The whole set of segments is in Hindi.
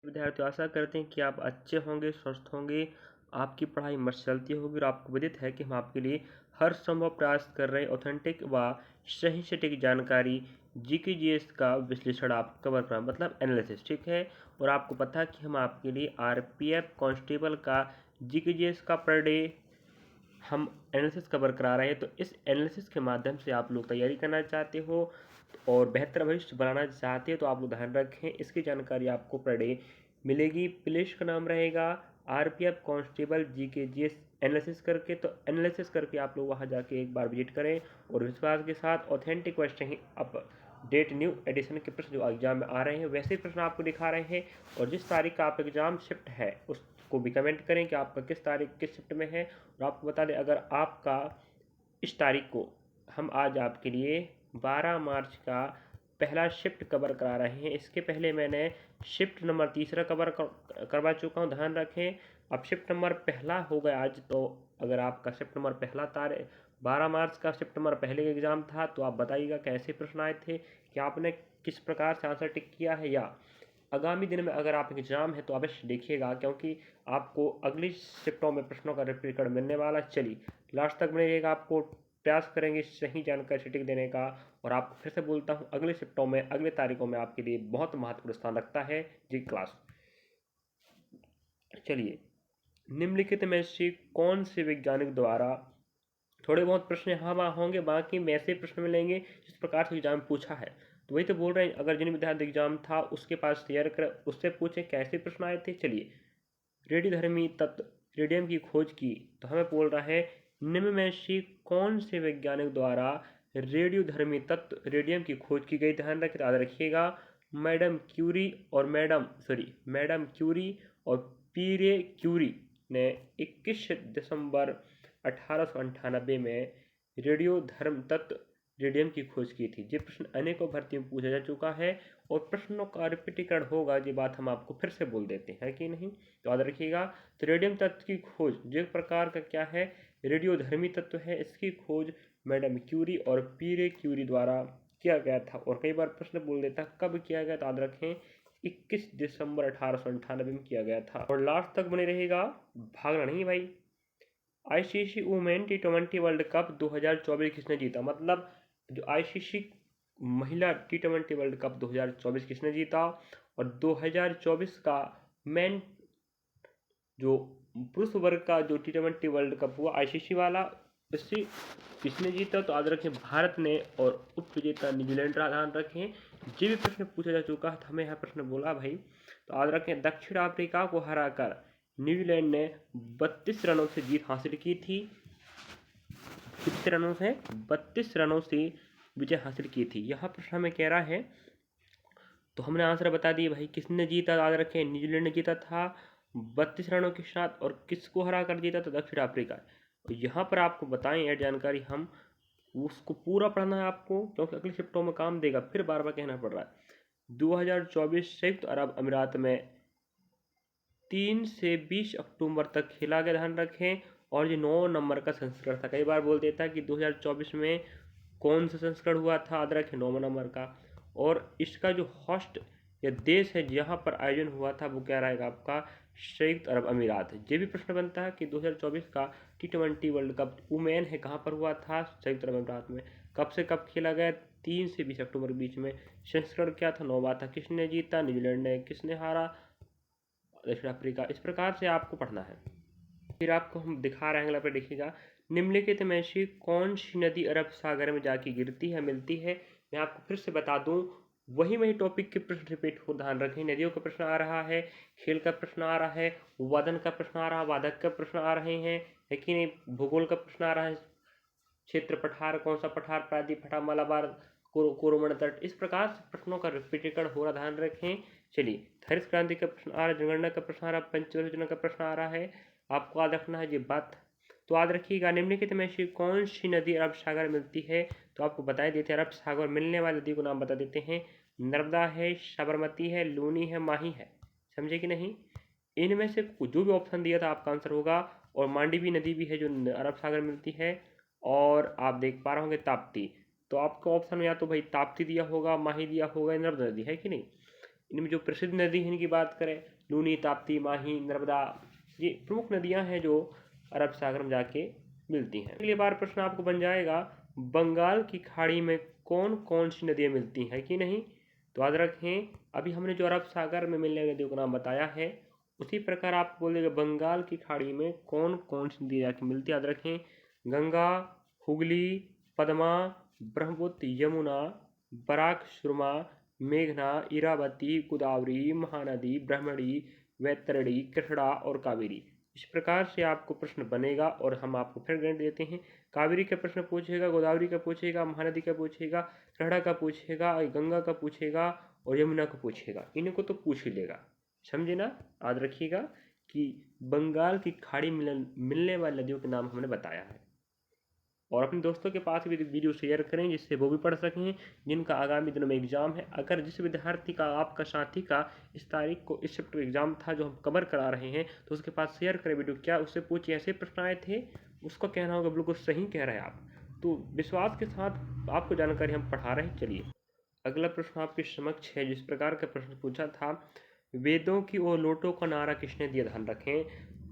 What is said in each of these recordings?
विद्यार्थी आशा करते हैं कि आप अच्छे होंगे, स्वस्थ होंगे, आपकी पढ़ाई मस्त चलती होगी और आपको विदित है कि हम आपके लिए हर संभव प्रयास कर रहे हैं ऑथेंटिक व सही सटीक जानकारी जीके जीएस का विश्लेषण आप कवर करा मतलब एनालिसिस, ठीक है। और आपको पता है कि हम आपके लिए आरपीएफ कांस्टेबल का जीके जीएस का पर डे हम एनालिसिस कवर करा रहे हैं। तो इस एनालिसिस के माध्यम से आप लोग तैयारी करना चाहते हो और बेहतर भविष्य बनाना चाहते हैं तो आप लोग ध्यान रखें, इसकी जानकारी आपको पर डे मिलेगी। प्लेलिस्ट का नाम रहेगा RPF constable GK GS analysis करके। तो एनालिसिस करके आप लोग वहां जाके एक बार विजिट करें और विश्वास के साथ ऑथेंटिक क्वेश्चन ही अपडेट न्यू एडिशन के प्रश्न जो एग्जाम में आ रहे हैं वैसे प्रश्न आपको दिखा रहे हैं। और जिस तारीख का आप एग्जाम शिफ्ट है उसको भी कमेंट करें कि आपका किस तारीख किस शिफ्ट में है। और आपको बता दें, अगर आपका इस तारीख को हम आज आपके लिए 12 मार्च का पहला शिफ्ट कवर करा रहे हैं। इसके पहले मैंने शिफ्ट नंबर तीसरा कवर करवा चुका हूँ, ध्यान रखें। अब शिफ्ट नंबर पहला हो गया आज। तो अगर आपका शिफ्ट नंबर पहला 12 मार्च का शिफ्ट नंबर पहले एग्जाम था तो आप बताइएगा कैसे प्रश्न आए थे, कि आपने किस प्रकार से आंसर टिक किया है, या आगामी दिन में अगर आप एग्जाम है तो अवश्य देखिएगा क्योंकि आपको अगली शिफ्टों में प्रश्नों का रिपीट मिलने वाला। चलिए लास्ट तक बनेगा, आपको प्रयास करेंगे सही जानकारी सटीक देने का। और आपको फिर से बोलता हूँ, अगले शिफ्टों में अगले तारीखों में आपके लिए बहुत महत्वपूर्ण स्थान रखता है जी क्लास। चलिए, निम्नलिखित में से कौन से वैज्ञानिक द्वारा, थोड़े बहुत प्रश्न यहाँ वहाँ होंगे, बाकी में ऐसे प्रश्न मिलेंगे जिस प्रकार से एग्जाम पूछा है। तो वही तो बोल रहे हैं, अगर जिन विद्यार्थी एग्जाम था उसके पास तैयार कर उससे पूछे कैसे प्रश्न आए थे। चलिए, रेडियोधर्मी तत्व रेडियम की खोज की, तो हमें बोल रहा है निम्न में से कौन से वैज्ञानिक द्वारा रेडियोधर्मी तत्व रेडियम की खोज की गई। ध्यान रख याद रखिएगा, मैडम क्यूरी और पीरे क्यूरी ने 21 दिसंबर 1898 में रेडियोधर्म तत्व रेडियम की खोज की थी। ये प्रश्न अनेकों भर्ती में पूछा जा चुका है और प्रश्नों का रिपीटीकरण होगा, ये बात हम आपको फिर से बोल देते हैं कि नहीं, तो याद रखिएगा। तो रेडियम तत्व की खोज जो प्रकार का क्या है, रेडियोधर्मी तत्व है, इसकी खोज मैडम क्यूरी और पीरे क्यूरी द्वारा किया गया था। और कई बार प्रश्न बोल देता कब किया गया, तो याद रखें 21 दिसंबर 1898 में किया गया था। और लास्ट तक बने रहेगा, भागना नहीं भाई। आईसीसी वुमेन टी20 वर्ल्ड कप 2024 किसने जीता, मतलब जो आईसीसी महिला टी20 वर्ल्ड कप 2024 किसने जीता। और 2024 का मेन जो पुरुष वर्ग का जो टी20 वर्ल्ड कप हुआ आईसीसी वाला, इससे किसने जीता, तो याद रखें भारत ने, और उप विजेता न्यूजीलैंड रहा। ध्यान रखें, ये भी प्रश्न पूछा जा चुका है, हमें यहाँ प्रश्न बोला भाई। तो याद रखें, दक्षिण अफ्रीका को हराकर न्यूजीलैंड ने 32 रनों से जीत हासिल की थी। कितने रनों से, 32 रनों से विजय हासिल की थी। यहाँ प्रश्न हमें कह रहा है, तो हमने आंसर बता दिए भाई, किसने जीता, याद रखें न्यूजीलैंड ने जीता था 32 रनों के साथ। और किसको हरा कर जीता, तो दक्षिण अफ्रीका। तो यहाँ पर आपको बताएं यह जानकारी, हम उसको पूरा पढ़ना है आपको क्योंकि अगली शिफ्टों में काम देगा, फिर बार बार कहना पड़ रहा है। 2024 संयुक्त अरब अमीरात में 3 से 20 अक्टूबर तक खेला गया, ध्यान रखें। और ये 9 नंबर का संस्करण था। कई बार बोल देता है कि 2024 में कौन सा संस्करण हुआ था, याद रखें 9 नंबर का। और इसका जो होस्ट या देश है जहाँ पर आयोजन हुआ था वो क्या रहेगा आपका, संयुक्त अरब अमीरात। ये भी प्रश्न बनता है कि 2024 का टी20 वर्ल्ड कप वुमेन है कहाँ पर हुआ था, संयुक्त अरब अमीरात में। कब से कब खेला गया, 3 से 20 अक्टूबर के बीच में। संस्करण क्या था, 9वां था। किसने जीता, न्यूजीलैंड ने। किसने हारा, दक्षिण अफ्रीका। इस प्रकार से आपको पढ़ना है। फिर आपको हम दिखा रहे हैं, अगला पे देखिएगा, निम्नलिखित में से कौन सी नदी अरब सागर में जाके गिरती है, मिलती है। मैं आपको फिर से बता दूं, वही टॉपिक के प्रश्न रिपीट हो, ध्यान रखें। नदियों का प्रश्न आ रहा है, खेल का प्रश्न आ रहा है, वादन का प्रश्न आ रहा है, वादक का प्रश्न आ रहे हैं, है कि नहीं। भूगोल का प्रश्न आ रहा है, क्षेत्र पठार, कौन सा पठार, प्रायद्वीप पठार, मलाबार, कोरोमंडल तट। इस प्रकार से प्रश्नों का रिपीटीकरण हो रहा, ध्यान रखें। चलिए, हरित क्रांति का प्रश्न आ रहा है, जनगणना का प्रश्न आ रहा है, पंचवर्षीय योजना का प्रश्न आ रहा है, आपको याद रखना है ये बात। तो याद रखिएगा, निम्नलिखित में से कौन सी नदी अरब सागर मिलती है, तो आपको बता देते हैं। अरब सागर मिलने वाली नदी को नाम बता देते हैं, नर्मदा है, साबरमती है, लूनी है, माही है। समझे कि नहीं। इनमें से जो भी ऑप्शन दिया था आपका आंसर होगा। और मांडवी नदी भी है जो अरब सागर मिलती है। और आप देख पा रहे होंगे ताप्ती, तो आपका ऑप्शन में या तो भाई ताप्ती दिया होगा, माही दिया होगा, नर्मदा नदी, है कि नहीं। इनमें जो प्रसिद्ध नदी है इनकी बात करें, लूनी, ताप्ती, माही, नर्मदा, ये प्रमुख नदियां हैं जो अरब सागर में जाके मिलती हैं। अगली बार प्रश्न आपको बन जाएगा, बंगाल की खाड़ी में कौन कौन सी नदियाँ मिलती हैं कि नहीं। तो याद रखें, अभी हमने जो अरब सागर में मिलने वाली नदियों का नाम बताया है, उसी प्रकार आप बोलेंगे बंगाल की खाड़ी में कौन कौन सी नदी जाके मिलती है। याद रखें, गंगा, हुगली, पद्मा, ब्रह्मपुत्र, यमुना, बराक, सुरमा, मेघना, इरावती, गोदावरी, महानदी, ब्रह्मणी, वैतरणी, कृष्णा और कावेरी। इस प्रकार से आपको प्रश्न बनेगा और हम आपको फिर गणित देते हैं। कावेरी का प्रश्न पूछेगा, गोदावरी का पूछेगा, महानदी का पूछेगा, कृष्णा का पूछेगा, गंगा का पूछेगा और यमुना का पूछेगा। इनको तो पूछ ही लेगा, समझे ना। याद रखिएगा कि बंगाल की खाड़ी मिलने वाली नदियों के नाम हमने बताया है। और अपने दोस्तों के पास भी वीडियो शेयर करें जिससे वो भी पढ़ सकें, जिनका आगामी दिनों में एग्जाम है। अगर जिस विद्यार्थी का, आपका साथी का इस तारीख को इस शिफ्ट एग्जाम था जो हम कवर करा रहे हैं, तो उसके पास शेयर करें वीडियो। क्या उससे पूछिए ऐसे प्रश्न आए थे, उसको कहना होगा बिल्कुल सही कह रहे हैं आप। तो विश्वास के साथ आपको जानकारी हम पढ़ा रहे हैं। चलिए अगला प्रश्न आपके समक्ष है। जिस प्रकार का प्रश्न पूछा था, वेदों की ओर लौटो का नारा किसने दिया, ध्यान रखें।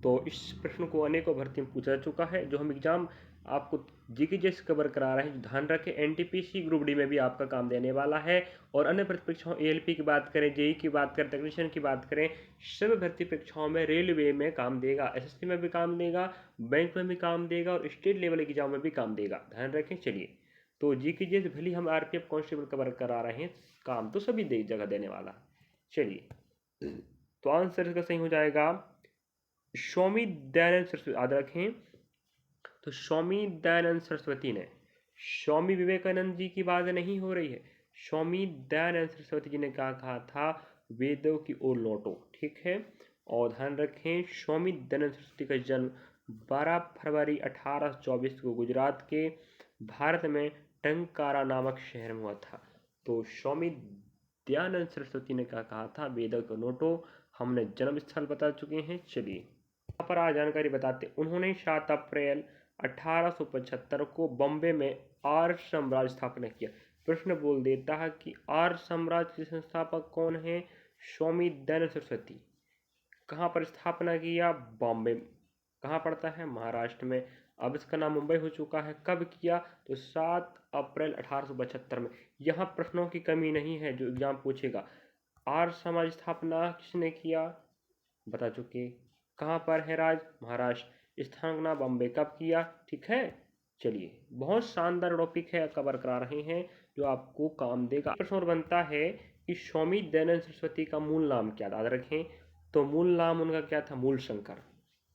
तो इस प्रश्न को अनेकों भर्ती में पूछा जा चुका है, जो हम एग्जाम आपको जीके जैसे कवर करा रहे हैं। ध्यान रखें, एनटीपीसी ग्रुप डी में भी आपका काम देने वाला है। और अन्य भर्ती परीक्षाओं, एएलपी की बात करें, जेई की बात करें, टेक्नीशियन की बात करें, सभी भर्ती परीक्षाओं में, रेलवे में काम देगा, एसएससी में भी काम देगा, बैंक में भी काम देगा और स्टेट लेवल एग्जाम में भी काम देगा। ध्यान रखें। चलिए, तो जीके जैसे भले हम आरपीएफ कांस्टेबल कवर करा रहे हैं, काम तो सभी जगह देने वाला है। चलिए, तो आंसर इसका सही हो जाएगा स्वामी दयानंद सरस्वती। याद रखें, तो स्वामी दयानंद सरस्वती ने, स्वामी विवेकानंद जी की बात नहीं हो रही है, स्वामी दयानंद सरस्वती जी ने क्या कहा था, वेदों की ओर लौटो। ठीक है। और ध्यान रखें, स्वामी दयानंद सरस्वती का जन्म 12 फरवरी 1824 को गुजरात के भारत में टंकारा नामक शहर में हुआ था। तो स्वामी दयानंद सरस्वती ने क्या कहा था, वेदों को लौटो। हमने जन्म स्थल बता चुके हैं। चलिए यहाँ पर आज जानकारी बताते, उन्होंने 7 अप्रैल 1875 को बॉम्बे में आर्य साम्राज्य स्थापना किया। प्रश्न बोल देता है कि आर्य साम्राज्य के संस्थापक कौन है, स्वामी दयानंद सरस्वती। कहाँ पर स्थापना किया, बॉम्बे। कहाँ पड़ता है, महाराष्ट्र में। अब इसका नाम मुंबई हो चुका है। कब किया, तो 7 अप्रैल 1875 में। यहाँ प्रश्नों की कमी नहीं है जो एग्जाम पूछेगा। आर्य समाज स्थापना किसने किया, बता चुके। कहाँ पर है राज, महाराष्ट्र। स्थान नाम बॉम्बे। कब किया, ठीक है। चलिए, बहुत शानदार टॉपिक है, कवर करा रहे हैं जो आपको काम देगा। प्रश्न और बनता है कि स्वामी दयानंद सरस्वती का मूल नाम क्या, याद रखें। तो मूल नाम उनका क्या था, मूल शंकर।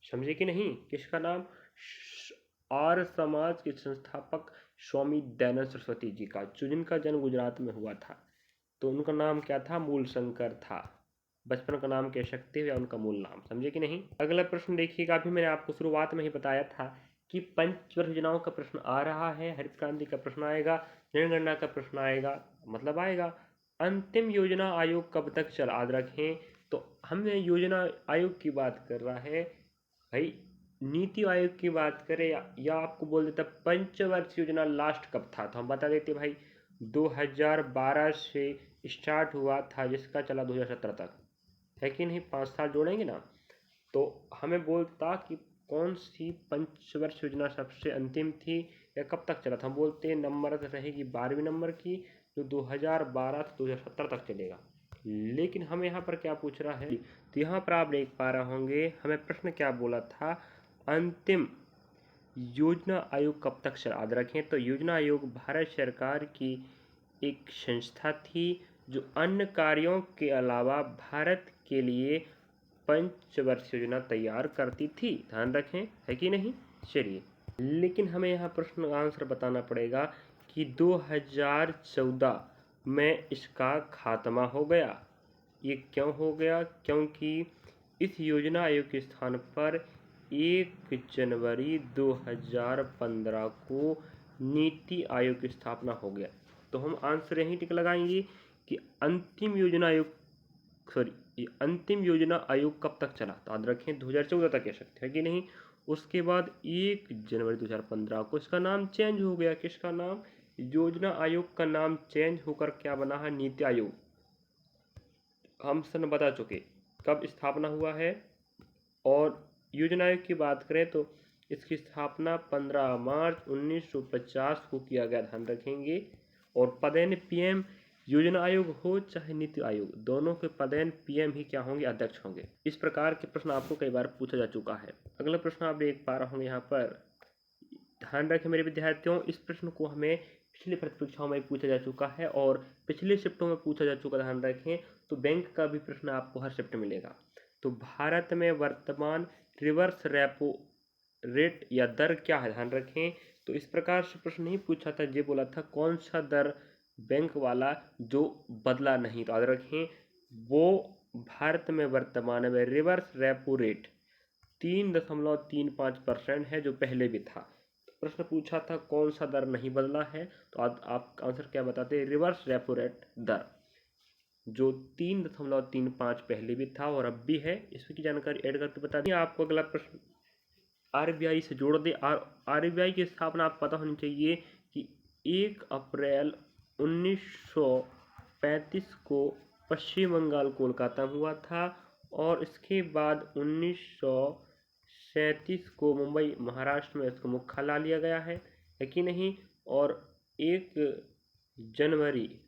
समझे कि नहीं, किसका नाम, आर्य समाज के संस्थापक स्वामी दयानंद सरस्वती जी का, जो जिनका जन्म गुजरात में हुआ था। तो उनका नाम क्या था, मूल शंकर था। बचपन का नाम कह सकते हो या उनका मूल नाम। समझे कि नहीं। अगला प्रश्न देखिएगा, अभी मैंने आपको शुरुआत में ही बताया था कि पंचवर्ष योजनाओं का प्रश्न आ रहा है, हरित क्रांति का प्रश्न आएगा, जनगणना का प्रश्न आएगा, मतलब आएगा। अंतिम योजना आयोग कब तक चला, याद रखें। तो हमने योजना आयोग की बात कर रहा है भाई, नीति आयोग की बात करें या आपको बोल देता पंचवर्ष योजना लास्ट कब था, तो हम बता देते भाई 2012 से स्टार्ट हुआ था, जिसका चला 2017 तक, है कि नहीं। 5 साल जोड़ेंगे ना, तो हमें बोलता कि कौन सी पंचवर्ष योजना सबसे अंतिम थी या कब तक चला था। हम बोलते हैं नंबर रहेगी 12वीं नंबर की, जो 2012 से 2017 तक चलेगा। लेकिन हमें यहाँ पर क्या पूछ रहा है, तो यहाँ पर आप देख पा रहे होंगे हमें प्रश्न क्या बोला था, अंतिम योजना आयोग कब तक चला। याद रखें, तो योजना आयोग भारत सरकार की एक संस्था थी जो अन्य कार्यों के अलावा भारत के लिए पंचवर्ष योजना तैयार करती थी। ध्यान रखें, है कि नहीं। चलिए, लेकिन हमें यहाँ प्रश्न आंसर बताना पड़ेगा कि 2014 में इसका खात्मा हो गया। ये क्यों हो गया, क्योंकि इस योजना आयोग के स्थान पर 1 जनवरी 2015 को नीति आयोग की स्थापना हो गया। तो हम आंसर यहीं टिक लगाएंगे कि अंतिम योजना आयोग कब तक चला, तो याद रखें 2014 तक कह सकते हैं कि नहीं। उसके बाद 1 जनवरी 2015 को इसका नाम चेंज हो गया। किसका नाम, योजना आयोग का नाम चेंज होकर क्या बना है, नीति आयोग। हम सन बता चुके कब स्थापना हुआ है। और योजना आयोग की बात करें तो इसकी स्थापना 15 मार्च 1950 को किया गया, ध्यान रखेंगे। और पदेन पीएम योजना आयोग हो चाहे नीति आयोग, दोनों के पदेन पीएम ही क्या होंगे, अध्यक्ष होंगे। इस प्रकार के प्रश्न आपको कई बार पूछा जा चुका है। अगला प्रश्न आप देख पा रहे होंगे यहाँ पर, ध्यान रखें मेरे विद्यार्थियों, इस प्रश्न को हमें पिछली परीक्षाओं में पूछा जा चुका है और पिछले शिफ्टों में पूछा जा चुका, ध्यान रखें। तो बैंक का भी प्रश्न आपको हर शिफ्ट में मिलेगा। तो भारत में वर्तमान रिवर्स रेपो रेट या दर क्या है, ध्यान रखें। तो इस प्रकार से प्रश्न नहीं पूछा था, ये बोला था कौन सा दर बैंक वाला जो बदला नहीं, तो याद रखें वो भारत में वर्तमान में रिवर्स रेपो रेट 3.35% है, जो पहले भी था। तो प्रश्न पूछा था कौन सा दर नहीं बदला है, तो आप आंसर क्या बताते हैं, रिवर्स रेपो रेट दर जो 3.35 पहले भी था और अब भी है, इसकी जानकारी ऐड करके बता दें आपको। अगला प्रश्न आरबीआई से जोड़ दे। आरबीआई की स्थापना आपको पता होनी चाहिए कि 1 अप्रैल 1935 को पश्चिम बंगाल कोलकाता में हुआ था और इसके बाद 1937 को मुंबई महाराष्ट्र में इसको मुख्यालय लिया गया है कि नहीं। और 1 जनवरी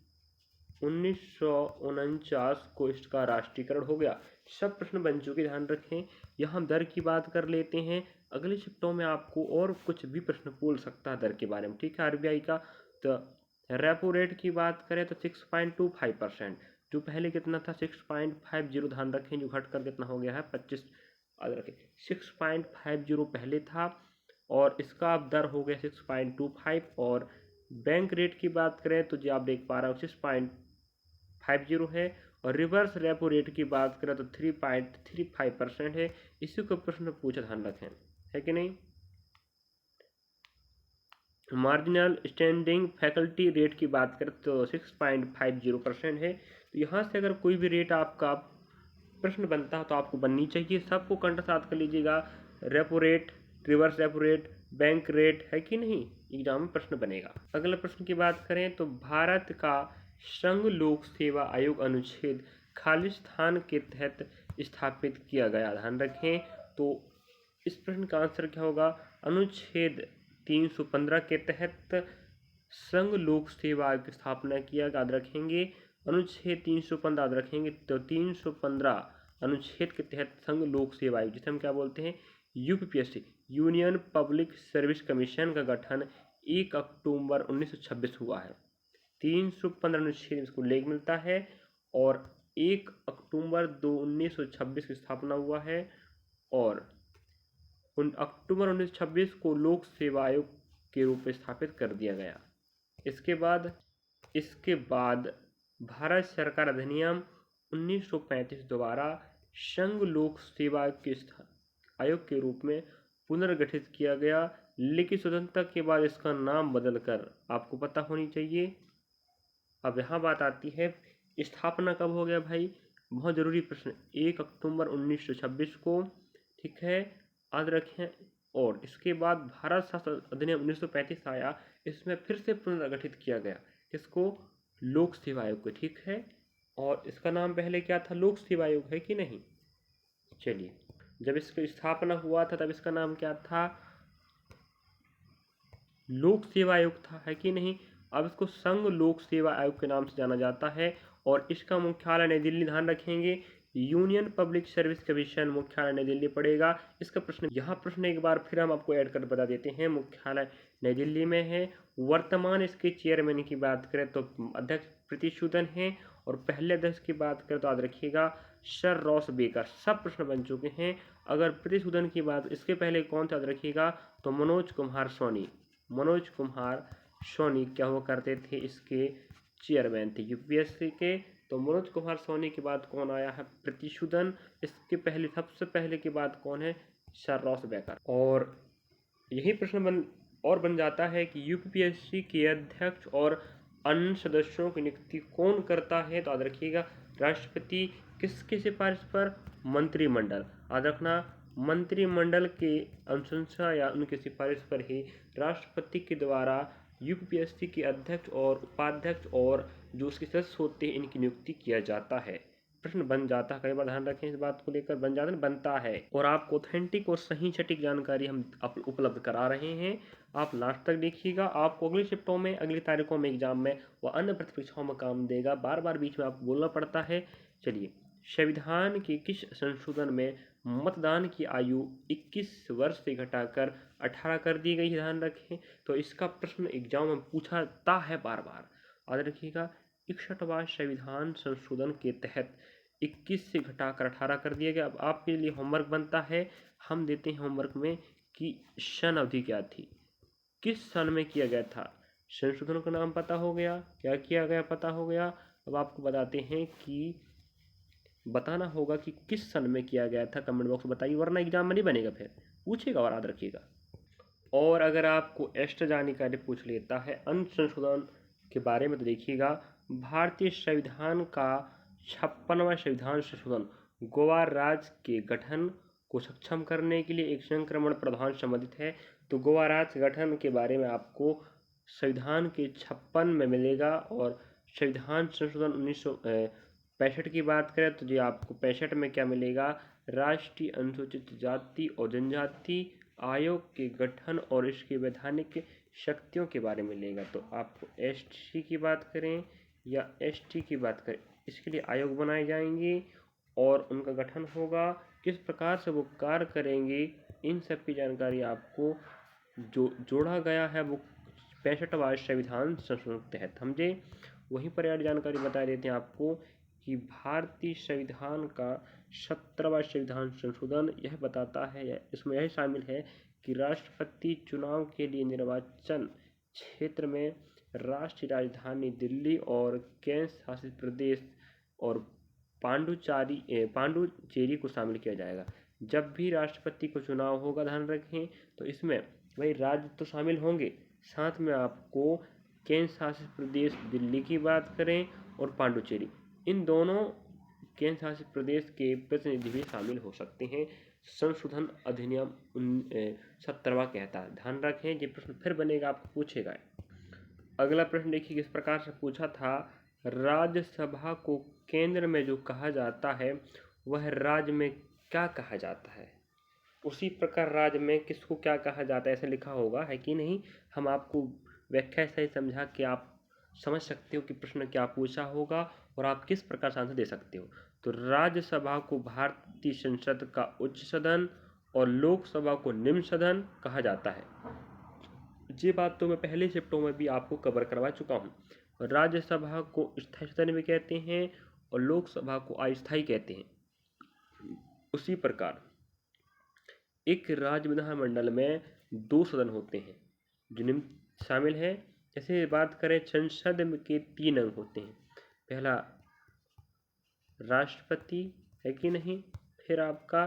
1949 को इसका राष्ट्रीयकरण हो गया। सब प्रश्न बन चुके, ध्यान रखें। यहाँ हम दर की बात कर लेते हैं, अगले शिफ्टों में आपको और कुछ भी प्रश्न पूछ सकता है दर के बारे में, ठीक है। आरबीआई का तो रेपो रेट की बात करें तो 6.25%, जो पहले कितना था 6.50, ध्यान रखें, जो घट कर कितना हो गया है 25, याद रखें 6.50 पहले था और इसका अब दर हो गया 6.25। और बैंक रेट की बात करें तो जो आप देख पा रहे हो 6.50 है और रिवर्स रेपो रेट की बात करें तो 3.35% है। इसी को प्रश्न पूछा, ध्यान रखें, है कि नहीं। मार्जिनल स्टैंडिंग फैकल्टी रेट की बात करें तो 6.50% है। तो यहाँ से अगर कोई भी रेट आपका प्रश्न बनता है तो आपको बननी चाहिए, सबको कंठस्थ कर लीजिएगा। Repo rate, reverse repo rate, bank rate, है कि नहीं, एग्जाम में प्रश्न बनेगा। अगले प्रश्न की बात करें तो भारत का संघ लोक सेवा आयोग अनुच्छेद खालिस्तान के तहत स्थापित किया गया, ध्यान रखें। तो इस प्रश्न का आंसर क्या होगा, अनुच्छेद 315 के तहत संघ लोक सेवा आयोग की स्थापना किया, याद रखेंगे। अनुच्छेद 315 याद रखेंगे, तो 315 अनुच्छेद के तहत संघ लोक सेवा आयोग, जिसे हम क्या बोलते हैं, UPPSC, union public service commission का गठन 1 अक्टूबर 1926 हुआ है। 315 अनुच्छेद इसको लेख मिलता है और 1 अक्टूबर 1926 की स्थापना हुआ है और अक्टूबर 1926 को लोक सेवा आयोग के रूप में स्थापित कर दिया गया। इसके बाद भारत सरकार अधिनियम 1935 द्वारा संघ लोक सेवा आयोग के रूप में पुनर्गठित किया गया, लेकिन स्वतंत्रता के बाद इसका नाम बदलकर, आपको पता होनी चाहिए। अब यहाँ बात आती है स्थापना कब हो गया भाई, बहुत जरूरी प्रश्न, 1 अक्टूबर 1926 को, ठीक है, याद रखें। और इसके बाद भारत शासन अधिनियम 1935 आया, इसमें फिर से पुनर्गठित किया गया, किसको, लोक सेवा आयोग को, ठीक है। और इसका नाम पहले क्या था, लोक सेवा आयोग, है कि नहीं। चलिए, जब इसकी स्थापना हुआ था तब इसका नाम क्या था, लोक सेवा आयोग था, है कि नहीं। अब इसको संघ लोक सेवा आयोग के नाम से जाना जाता है और इसका मुख्यालय नई दिल्ली, ध्यान रखेंगे, यूनियन पब्लिक सर्विस कमीशन मुख्यालय नई दिल्ली पड़ेगा। इसका प्रश्न, यहाँ प्रश्न एक बार फिर हम आपको ऐड कर बता देते हैं, मुख्यालय नई दिल्ली में है। वर्तमान इसके चेयरमैन की बात करें तो अध्यक्ष प्रीति सूदन है और पहले अध्यक्ष की बात करें तो याद रखिएगा सर रॉस बेकर। सब प्रश्न बन चुके हैं। अगर प्रीति सूदन की बात, इसके पहले कौन था याद रखिएगा, तो मनोज कुमार सोनी, मनोज कुमार सोनी क्या हुआ करते थे, इसके चेयरमैन थे यूपीएससी के। तो मनोज कुमार सोनी के बाद कौन आया है, प्रीति सूदन। इसके पहले, सबसे पहले की बात कौन है, सर रॉस बेकर। और यही प्रश्न बन जाता है कि यूपीएससी के अध्यक्ष और अन्य सदस्यों की नियुक्ति कौन करता है, तो याद रखिएगा राष्ट्रपति। किसकी सिफारिश पर, मंत्रिमंडल, याद रखना, मंत्रिमंडल के अनुशंसा या उनकी सिफारिश पर ही राष्ट्रपति के द्वारा यूपीएससी के अध्यक्ष और उपाध्यक्ष और जो उसके सदस्य होते हैं इनकी नियुक्ति किया जाता है। प्रश्न बन जाता है, कई बार ध्यान रखें इस बात को लेकर, बन जाता है, बनता है। और आपको ऑथेंटिक और सही सटीक जानकारी हम उपलब्ध करा रहे हैं, आप लास्ट तक देखिएगा। आपको अगली शिफ्टों में, अगली तारीखों में, एग्जाम में व अन्य प्रतिपरीक्षाओं में काम देगा। बार बार बीच में आपको बोलना पड़ता है। चलिए, संविधान के किस संशोधन में मतदान की आयु 21 वर्ष से घटाकर 18 कर दी गई है? ध्यान रखें, तो इसका प्रश्न एग्जाम में पूछाता है बार बार, याद रखिएगा। 61वां संविधान संशोधन के तहत 21 से घटाकर 18 कर दिया गया। अब आपके लिए होमवर्क बनता है, हम देते हैं होमवर्क में कि सन अवधि क्या थी, किस सन में किया गया था। संशोधन का नाम पता हो गया, क्या किया गया पता हो गया। अब आपको बताते हैं कि बताना होगा कि किस सन में किया गया था, कमेंट बॉक्स में बताइए, वरना एग्जाम में नहीं बनेगा, फिर पूछेगा और याद रखिएगा। और अगर आपको एक्स्ट्रा जानकारी पूछ लेता है अन्य संशोधन के बारे में, तो देखिएगा, भारतीय संविधान का 56वां संविधान संशोधन गोवा राज्य के गठन को सक्षम करने के लिए एक संक्रमण प्रावधान संबंधित है। तो गोवा राज्य गठन के बारे में आपको संविधान के 56 में मिलेगा। और संविधान संशोधन 1965 की बात करें तो जी आपको 65 में क्या मिलेगा, राष्ट्रीय अनुसूचित जाति और जनजाति आयोग के गठन और इसकी वैधानिक शक्तियों के बारे में मिलेगा। तो आपको एसटी की बात करें या एसटी की बात करें, इसके लिए आयोग बनाए जाएंगे और उनका गठन होगा, किस प्रकार से वो कार्य करेंगे, इन सब की जानकारी आपको जो जोड़ा गया है वो 65वां संविधान संशोधन के तहत, समझे। वहीं पर यार जानकारी बता देते हैं आपको कि भारतीय संविधान का 17वां संविधान संशोधन यह बताता है, इसमें यह शामिल है कि राष्ट्रपति चुनाव के लिए निर्वाचन क्षेत्र में राष्ट्रीय राजधानी दिल्ली और केंद्र शासित प्रदेश और पांडुचेरी को शामिल किया जाएगा। जब भी राष्ट्रपति को चुनाव होगा, ध्यान रखें, तो इसमें वही राज्य तो शामिल होंगे, साथ में आपको केंद्र शासित प्रदेश दिल्ली की बात करें और पांडुचेरी, इन दोनों केंद्र शासित प्रदेश के प्रतिनिधि भी शामिल हो सकते हैं। संशोधन अधिनियम 17वां कहता है, ध्यान रखें। ये प्रश्न फिर बनेगा, आपको पूछेगा। अगला प्रश्न देखिए किस प्रकार से पूछा था, राज्यसभा को केंद्र में जो कहा जाता है वह राज्य में क्या कहा जाता है। उसी प्रकार राज्य में किसको क्या कहा जाता है, ऐसे लिखा होगा, है कि नहीं। हम आपको व्याख्या सही समझा कि आप समझ सकते हो कि प्रश्न क्या पूछा होगा और आप किस प्रकार से आंसर दे सकते हो। तो राज्यसभा को भारतीय संसद का उच्च सदन और लोकसभा को निम्न सदन कहा जाता है। ये बात तो मैं पहले शिफ्टों में भी आपको कवर करवा चुका हूँ। राज्यसभा को स्थायी सदन भी कहते हैं और लोकसभा को अस्थायी कहते हैं। उसी प्रकार एक राज्य विधानमंडल में 2 सदन होते हैं जो निम्न शामिल है। जैसे बात करें, संसद के 3 अंग होते हैं, पहला राष्ट्रपति, है कि नहीं, फिर आपका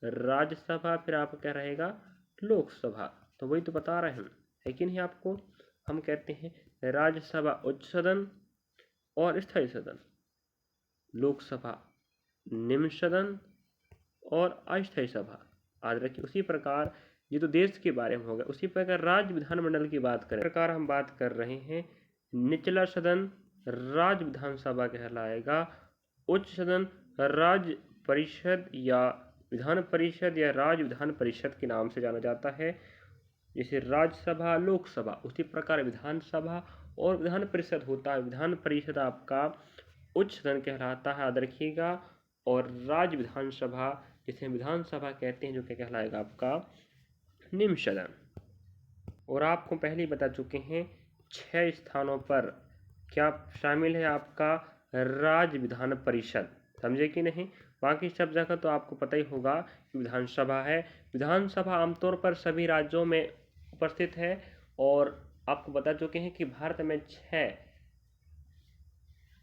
राज्यसभा, फिर आपका क्या रहेगा, लोकसभा। तो वही तो बता रहे हैं, है कि नहीं आपको। हम कहते हैं राज्यसभा उच्च सदन और स्थायी सदन, लोकसभा निम्न सदन और अस्थायी सभा, आज रखिए। उसी प्रकार ये तो देश के बारे में होगा, उसी प्रकार राज्य विधानमंडल की बात करें, प्रकार हम बात कर रहे हैं, निचला सदन राज्य विधानसभा कहलाएगा, उच्च सदन राज्य परिषद या विधान परिषद या राज्य विधान परिषद के नाम से जाना जाता है। जैसे राज्यसभा लोकसभा, उसी प्रकार विधानसभा और विधान परिषद होता है। विधान परिषद आपका उच्च सदन कहलाता है, याद रखिएगा। और राज्य विधानसभा जिसे विधानसभा कहते हैं, जो क्या कहलाएगा आपका निम्न सदन। और आपको पहले ही बता चुके हैं 6 स्थानों पर क्या शामिल है आपका राज्य विधान परिषद, समझे कि नहीं। बाकी सब जगह तो आपको पता ही होगा कि विधानसभा है। विधानसभा आमतौर पर सभी राज्यों में उपस्थित है और आपको बता चुके हैं कि भारत में 6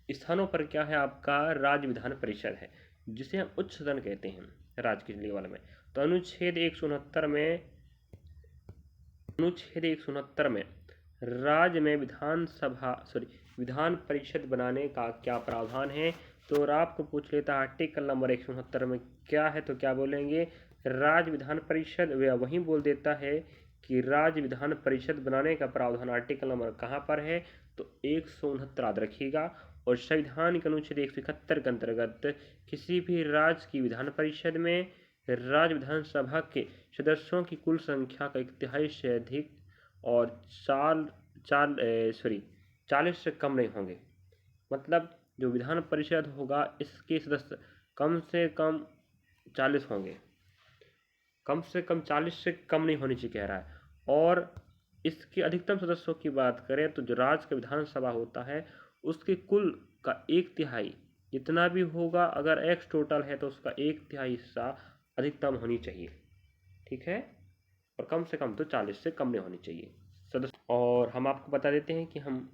स्थानों पर क्या है आपका राज्य विधान परिषद है, जिसे हम उच्च सदन कहते हैं राज्य के लेवल में। तो अनुच्छेद 169 में राज्य में विधान परिषद बनाने का क्या प्रावधान है। तो आपको पूछ लेता है आर्टिकल नंबर 169 में क्या है, तो क्या बोलेंगे, राज्य विधान परिषद। वह वहीं बोल देता है कि राज्य विधान परिषद बनाने का प्रावधान आर्टिकल नंबर कहाँ पर है, तो 169 याद रखिएगा। और संविधान के अनुच्छेद 171 के अंतर्गत किसी भी राज्य की विधान परिषद में राज्य विधानसभा के सदस्यों की कुल संख्या का 1/3 से अधिक और 40 से कम नहीं होंगे। मतलब जो विधान परिषद होगा इसके सदस्य कम से कम 40 होंगे, कम से कम 40 से कम नहीं होनी चाहिए कह रहा है। और इसके अधिकतम सदस्यों की बात करें तो जो राज्य का विधानसभा होता है उसके कुल का 1/3 जितना भी होगा, अगर एक्स टोटल है तो उसका 1/3 हिस्सा अधिकतम होनी चाहिए, ठीक है। और कम से कम तो 40 से कम नहीं होनी चाहिए सदस्य। और हम आपको बता देते हैं कि हम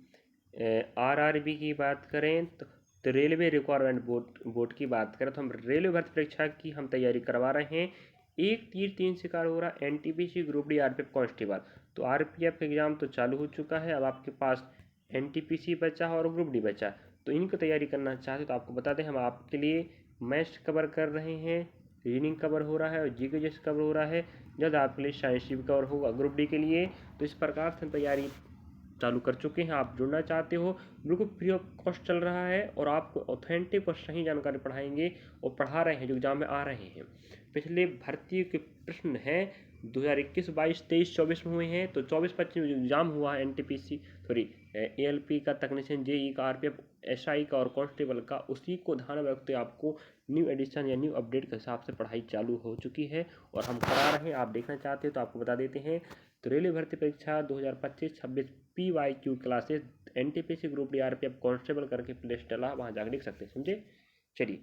RRB की बात करें तो रेलवे रिक्वायरमेंट बोर्ड की बात करें तो हम रेलवे भर्ती परीक्षा की हम तैयारी करवा रहे हैं। एक तीर तीन शिकार हो रहा NTPC group D RPF constable. तो RPF का एग्ज़ाम तो चालू हो चुका है, अब आपके पास NTPC बचा और ग्रुप डी बचा। तो इनकी तैयारी करना चाहते तो आपको बता दें हम आपके लिए मैथ्स कवर कर रहे हैं, रीडिंग कवर हो रहा है और जीके जैसे कवर हो रहा है। जल्द आपके लिए साइंस भी कवर होगा ग्रुप डी के लिए। तो इस प्रकार से हम तैयारी चालू कर चुके हैं। आप जुड़ना चाहते हो, बिल्कुल फ्री ऑफ कॉस्ट चल रहा है और आपको ऑथेंटिक और सही जानकारी पढ़ाएंगे और पढ़ा रहे हैं जो एग्जाम में आ रहे हैं। पिछले भर्ती के प्रश्न हैं 2021, 22, 23, 24 में हुए हैं। तो 24-25 में जो एग्जाम हुआ है NTPC ALP का, तकनीशियन JEE का, RPF SI का और कांस्टेबल का, उसी को ध्यान में रखते आपको न्यू एडिशन या न्यू अपडेट के हिसाब से पढ़ाई चालू हो चुकी है और हम करा रहे हैं। आप देखना चाहते हो तो आपको बता देते हैं। तो रेलवे भर्ती परीक्षा 2025-26 PYQ classes NTPC group D RPF constable करके प्ले लिस्ट डला, वहाँ जाकर देख सकते हैं, समझे। चलिए